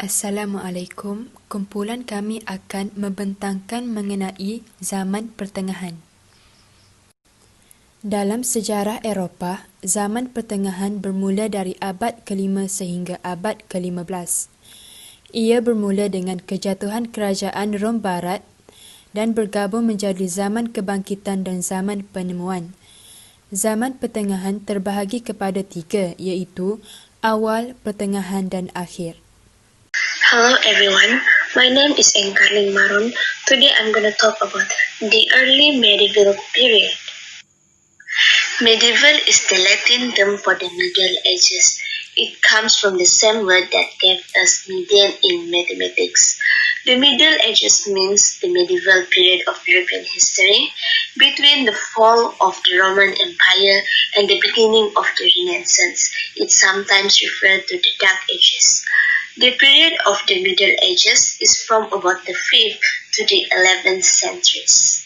Assalamualaikum. Kumpulan kami akan membentangkan mengenai zaman pertengahan. Dalam sejarah Eropah, zaman pertengahan bermula dari abad ke-5 sehingga abad ke-15. Ia bermula dengan kejatuhan kerajaan Rom Barat dan bergabung menjadi zaman kebangkitan dan zaman penemuan. Zaman pertengahan terbahagi kepada 3, iaitu awal, pertengahan dan akhir. Hello everyone, my name is Engkarling Maron. Today I'm going to talk about the early medieval period. Medieval is the Latin term for the Middle Ages. It comes from the same word that gave us median in mathematics. The Middle Ages means the medieval period of European history between the fall of the Roman Empire and the beginning of the Renaissance. It's sometimes referred to the Dark Ages. The period of the Middle Ages is from about the 5th to the 11th centuries.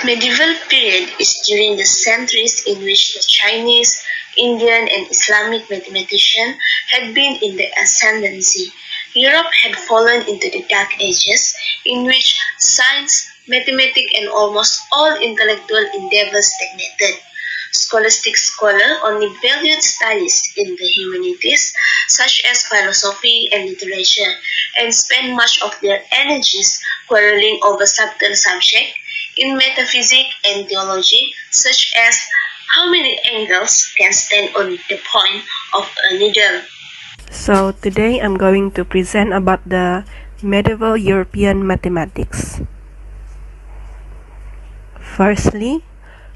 Medieval period is during the centuries in which the Chinese, Indian and Islamic mathematicians had been in the ascendancy. Europe had fallen into the Dark Ages in which science, mathematics and almost all intellectual endeavors stagnated. Scholastic scholars only valued studies in the humanities, such as philosophy and literature, and spent much of their energies quarreling over subtle subjects in metaphysics and theology, such as how many angles can stand on the point of a needle. So today I'm going to present about the medieval European mathematics. Firstly,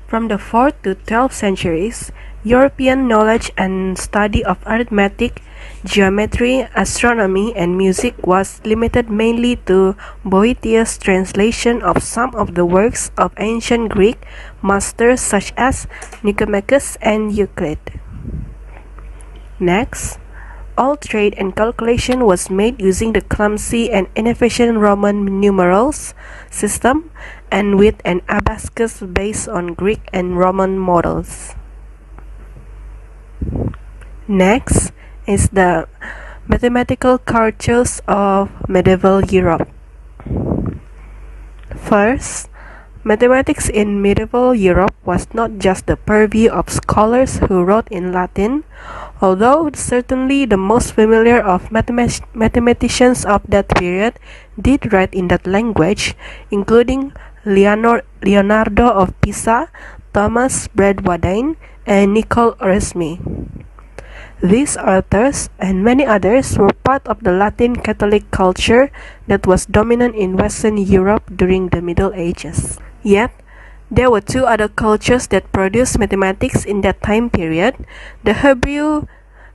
from the 4th to 12th centuries, European knowledge and study of arithmetic, geometry, astronomy, and music was limited mainly to Boethius' translation of some of the works of ancient Greek masters such as Nicomachus and Euclid. Next, all trade and calculation was made using the clumsy and inefficient Roman numerals system and with an abacus based on Greek and Roman models. Next is the mathematical cultures of medieval Europe. First, mathematics in medieval Europe was not just the purview of scholars who wrote in Latin, although certainly the most familiar of mathematicians of that period did write in that language, including Leonardo of Pisa, Thomas Bradwardine, and Nicole Oresme. These authors and many others were part of the Latin Catholic culture that was dominant in Western Europe during the Middle Ages. Yet, there were 2 other cultures that produced mathematics in that time period. The Hebrew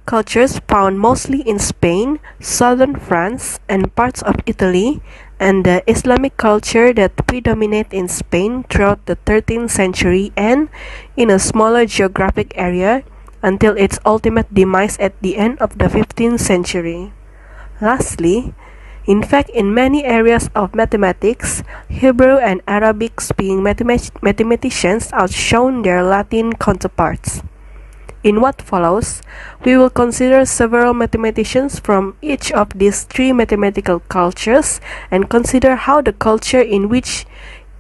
cultures found mostly in Spain, southern France, and parts of Italy, and the Islamic culture that predominated in Spain throughout the 13th century and in a smaller geographic area until its ultimate demise at the end of the 15th century. Lastly, in fact, in many areas of mathematics, Hebrew and Arabic-speaking mathematicians outshone their Latin counterparts. In what follows, we will consider several mathematicians from each of these 3 mathematical cultures and consider how the culture in which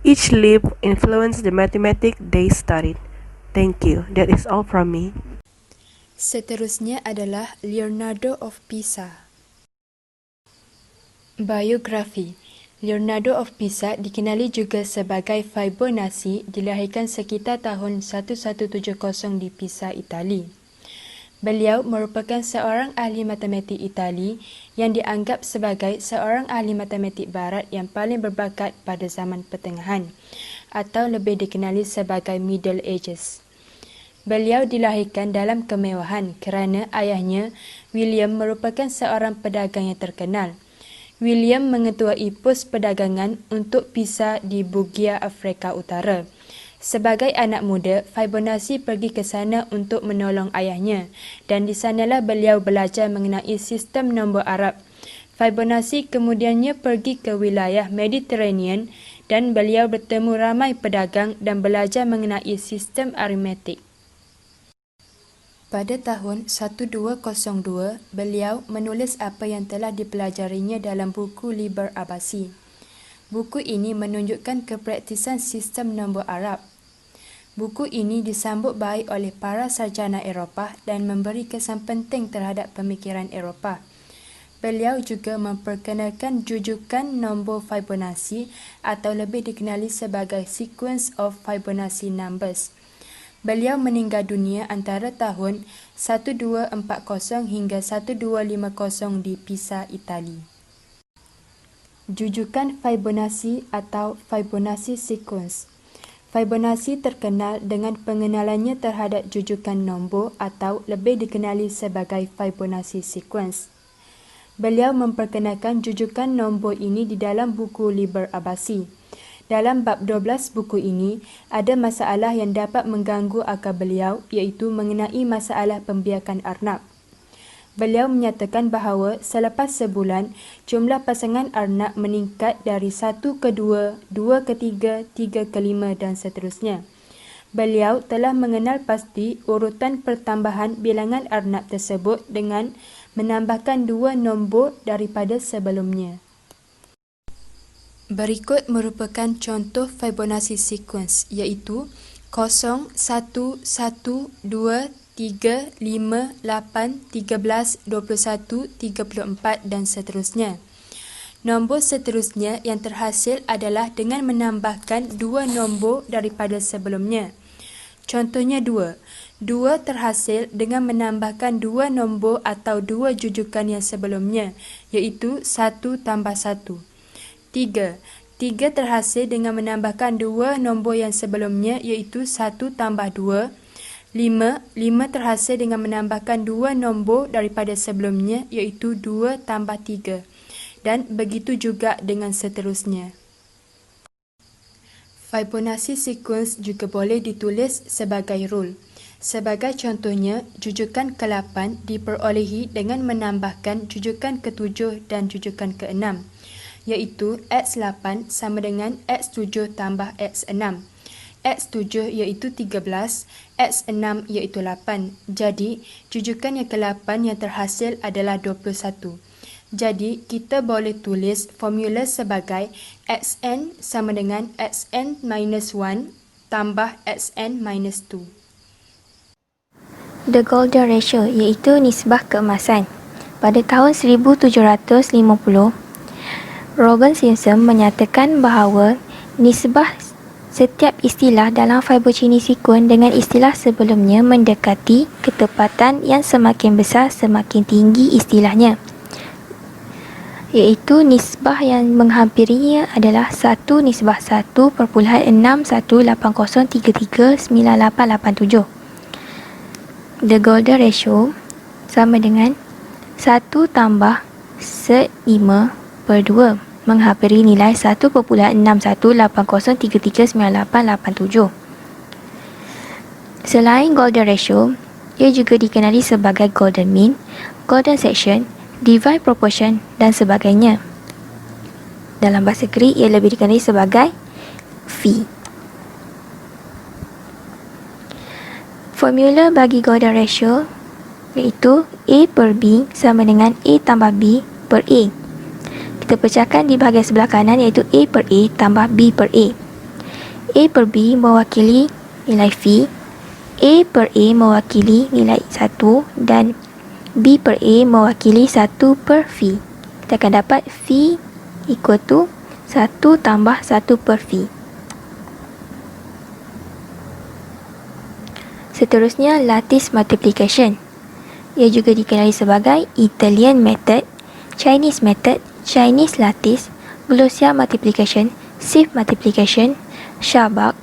each lived influenced the mathematics they studied. Thank you. That is all from me. Seterusnya adalah Leonardo of Pisa. Biografi. Leonardo of Pisa dikenali juga sebagai Fibonacci, dilahirkan sekitar tahun 1170 di Pisa, Itali. Beliau merupakan seorang ahli matematik Itali yang dianggap sebagai seorang ahli matematik barat yang paling berbakat pada zaman pertengahan atau lebih dikenali sebagai Middle Ages. Beliau dilahirkan dalam kemewahan kerana ayahnya, William, merupakan seorang pedagang yang terkenal. William mengetuai pos perdagangan untuk Pisa di Bugia, Afrika Utara. Sebagai anak muda, Fibonacci pergi ke sana untuk menolong ayahnya dan di sanalah beliau belajar mengenai sistem nombor Arab. Fibonacci kemudiannya pergi ke wilayah Mediterranean dan beliau bertemu ramai pedagang dan belajar mengenai sistem aritmetik. Pada tahun 1202, beliau menulis apa yang telah dipelajarinya dalam buku Liber Abasi. Buku ini menunjukkan kepraktisan sistem nombor Arab. Buku ini disambut baik oleh para sarjana Eropah dan memberi kesan penting terhadap pemikiran Eropah. Beliau juga memperkenalkan jujukan nombor Fibonacci atau lebih dikenali sebagai Sequence of Fibonacci Numbers. Beliau meninggal dunia antara tahun 1240 hingga 1250 di Pisa, Itali. Jujukan Fibonacci atau Fibonacci Sequence. Fibonacci terkenal dengan pengenalannya terhadap jujukan nombor atau lebih dikenali sebagai Fibonacci Sequence. Beliau memperkenalkan jujukan nombor ini di dalam buku Liber Abasi. Dalam bab 12 buku ini, ada masalah yang dapat mengganggu akal beliau, iaitu mengenai masalah pembiakan arnab. Beliau menyatakan bahawa selepas sebulan, jumlah pasangan arnab meningkat dari 1 ke 2, 2 ke 3, 3 ke 5 dan seterusnya. Beliau telah mengenal pasti urutan pertambahan bilangan arnab tersebut dengan menambahkan 2 nombor daripada sebelumnya. Berikut merupakan contoh Fibonacci sequence, iaitu 0, 1, 1, 2, 3, 5, 8, 13, 21, 34 dan seterusnya. Nombor seterusnya yang terhasil adalah dengan menambahkan 2 nombor daripada sebelumnya. Contohnya 2. 2 terhasil dengan menambahkan 2 nombor atau 2 jujukan yang sebelumnya, iaitu 1 tambah 1. 3. 3 terhasil dengan menambahkan 2 nombor yang sebelumnya, iaitu 1 tambah 2. 5. 5 terhasil dengan menambahkan 2 nombor daripada sebelumnya, iaitu 2 tambah 3. Dan begitu juga dengan seterusnya. Fibonacci sequence juga boleh ditulis sebagai rule. Sebagai contohnya, jujukan ke-8 diperolehi dengan menambahkan jujukan ke-7 dan jujukan ke-6. Iaitu X8 sama dengan X7 tambah X6. X7 iaitu 13, X6 iaitu 8. Jadi, jujukan yang ke-8 yang terhasil adalah 21. Jadi, kita boleh tulis formula sebagai Xn sama dengan Xn minus 1 tambah Xn minus 2. The Golden Ratio iaitu nisbah keemasan. Pada tahun 1750, Robert Simpson menyatakan bahawa nisbah setiap istilah dalam Fibonacci sequence dengan istilah sebelumnya mendekati ketepatan yang semakin besar semakin tinggi istilahnya, iaitu nisbah yang menghampirinya adalah 1:1.6180339887. The Golden Ratio sama dengan 1 tambah 5/2 menghampiri nilai 1.6180339887. Selain Golden Ratio, ia juga dikenali sebagai Golden Mean, Golden Section, Divide Proportion dan sebagainya. Dalam bahasa Greek, ia lebih dikenali sebagai phi. Formula bagi Golden Ratio iaitu A per B sama dengan A tambah B per A. Kita pecahkan di bahagian sebelah kanan iaitu A per A tambah B per A. A per B mewakili nilai phi, A per A mewakili nilai 1 dan B per A mewakili 1 per phi. Kita akan dapat phi equal to 1 tambah 1 per phi. Seterusnya, lattice multiplication. Ia juga dikenali sebagai Italian method, Chinese method, Chinese lattice, Gaussian multiplication, shift multiplication, Shabak,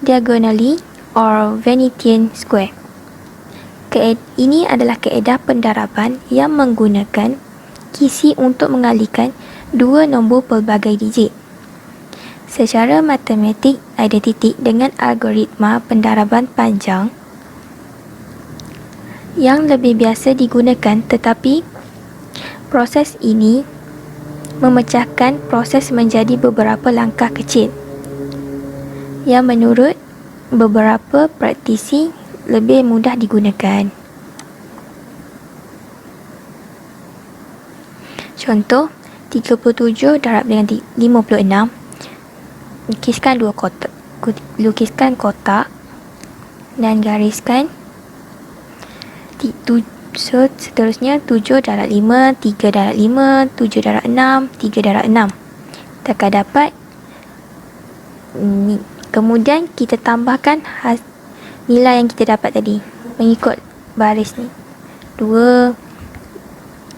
diagonally or Venetian square. Ini adalah kaedah pendaraban yang menggunakan kisi untuk mengalihkan 2 nombor pelbagai digit. Secara matematik identik dengan algoritma pendaraban panjang yang lebih biasa digunakan, tetapi proses ini memecahkan proses menjadi beberapa langkah kecil yang menurut beberapa praktisi lebih mudah digunakan. Contoh, 37 darab dengan 56. Lukiskan kotak dan gariskan. Seterusnya 7 darab 5, 3 darab 5, 7 darab 6, 3 darab 6. Kita akan dapat ni. Kemudian kita tambahkan nilai yang kita dapat tadi mengikut baris ni. 2,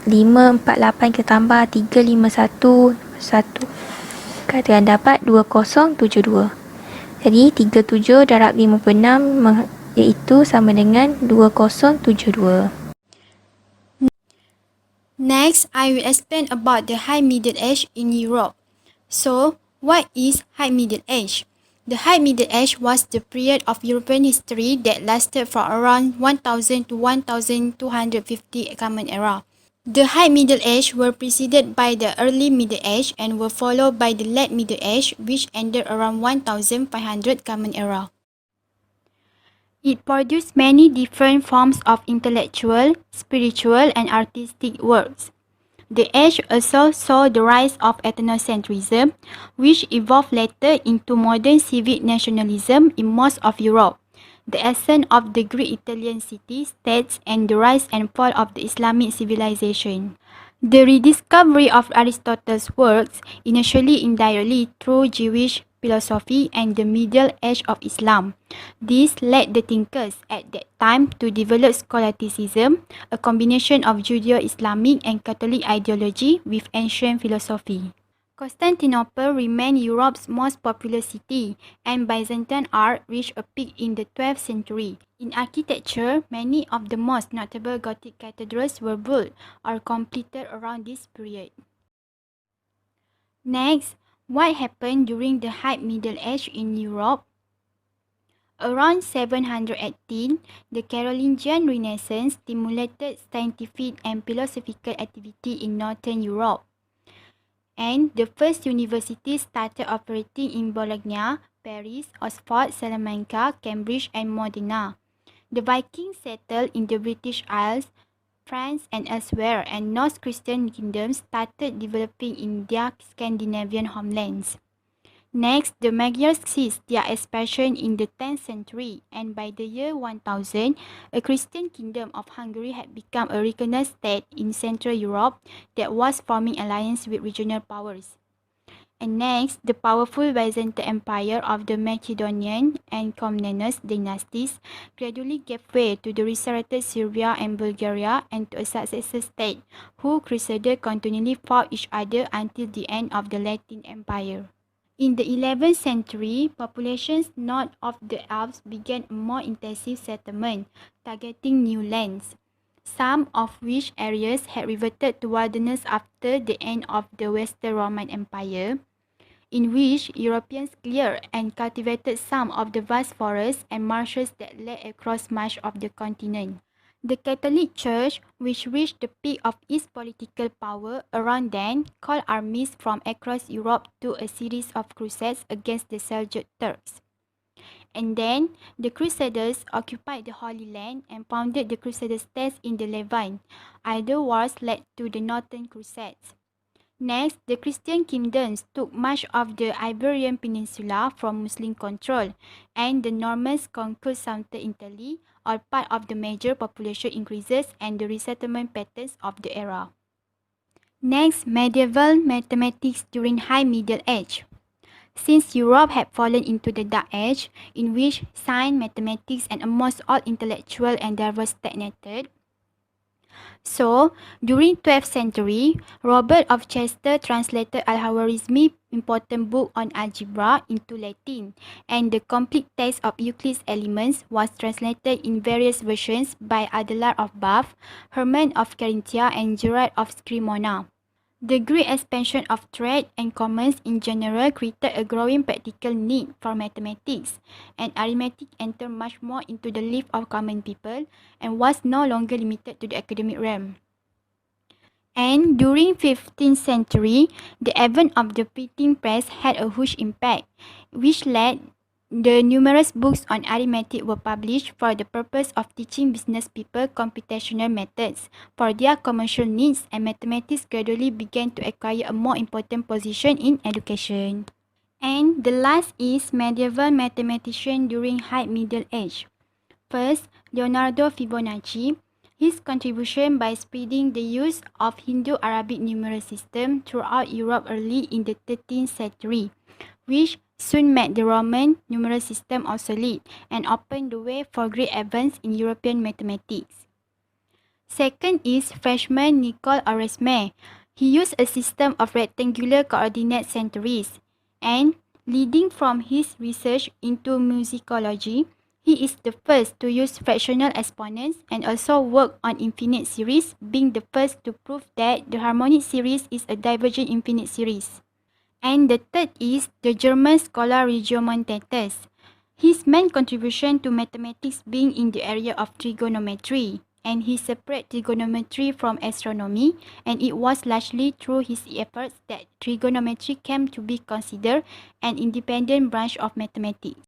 5, 4, 8 kita tambah 3, 5, 1, 1. Kita akan dapat 2072. Jadi 37 darab 56 iaitu sama dengan 2072. Next, I will explain about the High Middle Age in Europe. So, what is High Middle Age? The High Middle Age was the period of European history that lasted from around 1000 to 1250 Common Era. The High Middle Age were preceded by the Early Middle Age and were followed by the Late Middle Age, which ended around 1500 Common Era. It produced many different forms of intellectual, spiritual, and artistic works. The age also saw the rise of ethnocentrism, which evolved later into modern civic nationalism in most of Europe, the ascent of the Greek Italian city-states, and the rise and fall of the Islamic civilization. The rediscovery of Aristotle's works, initially indirectly through Jewish philosophy and the Middle Age of Islam. This led the thinkers at that time to develop scholasticism, a combination of Judeo-Islamic and Catholic ideology with ancient philosophy. Constantinople remained Europe's most populous city, and Byzantine art reached a peak in the 12th century. In architecture, many of the most notable Gothic cathedrals were built or completed around this period. Next, what happened during the High Middle Age in Europe? Around 718, the Carolingian Renaissance stimulated scientific and philosophical activity in Northern Europe, and the first universities started operating in Bologna, Paris, Oxford, Salamanca, Cambridge, and Modena. The Vikings settled in the British Isles, France, and elsewhere, and Norse Christian kingdoms started developing in their Scandinavian homelands. Next, the Magyars ceased their expansion in the 10th century, and by the year 1000, a Christian kingdom of Hungary had become a recognized state in Central Europe that was forming alliance with regional powers. And next, the powerful Byzantine Empire of the Macedonian and Komnenos dynasties gradually gave way to the resurrected Serbia and Bulgaria and to a successor state, who Crusaders continually fought each other until the end of the Latin Empire. In the 11th century, populations north of the Alps began a more intensive settlement, targeting new lands, some of which areas had reverted to wilderness after the end of the Western Roman Empire, in which Europeans cleared and cultivated some of the vast forests and marshes that lay across much of the continent. The Catholic Church, which reached the peak of its political power around then, called armies from across Europe to a series of crusades against the Seljuk Turks. And then, the Crusaders occupied the Holy Land and founded the Crusader states in the Levant. Either wars led to the Northern Crusades. Next, the Christian kingdoms took much of the Iberian Peninsula from Muslim control, and the Normans conquered southern Italy, or part of the major population increases and the resettlement patterns of the era. Next, medieval mathematics during High Middle Age. Since Europe had fallen into the Dark Age, in which science, mathematics, and almost all intellectual endeavors stagnated, so, during 12th century, Robert of Chester translated Al-Khwarizmi's important book on algebra into Latin, and the complete text of Euclid's Elements was translated in various versions by Adelard of Bath, Hermann of Carinthia, and Gerard of Cremona. The great expansion of trade and commerce in general created a growing practical need for mathematics, and arithmetic entered much more into the life of common people and was no longer limited to the academic realm. And during 15th century, the advent of the printing press had a huge impact, which led The numerous books on arithmetic were published for the purpose of teaching business people computational methods for their commercial needs, and mathematics gradually began to acquire a more important position in education. And the last is medieval mathematician during High Middle Age. First, Leonardo Fibonacci. His contribution by spreading the use of Hindu-Arabic numeral system throughout Europe early in the 13th century, which soon made the Roman numeral system obsolete and opened the way for great advance in European mathematics. Second is Frenchman Nicole Oresme. He used a system of rectangular coordinate centuries, and leading from his research into musicology, he is the first to use fractional exponents and also work on infinite series, being the first to prove that the harmonic series is a divergent infinite series. And the third is the German scholar Regiomontanus. His main contribution to mathematics being in the area of trigonometry, and he separated trigonometry from astronomy, and it was largely through his efforts that trigonometry came to be considered an independent branch of mathematics.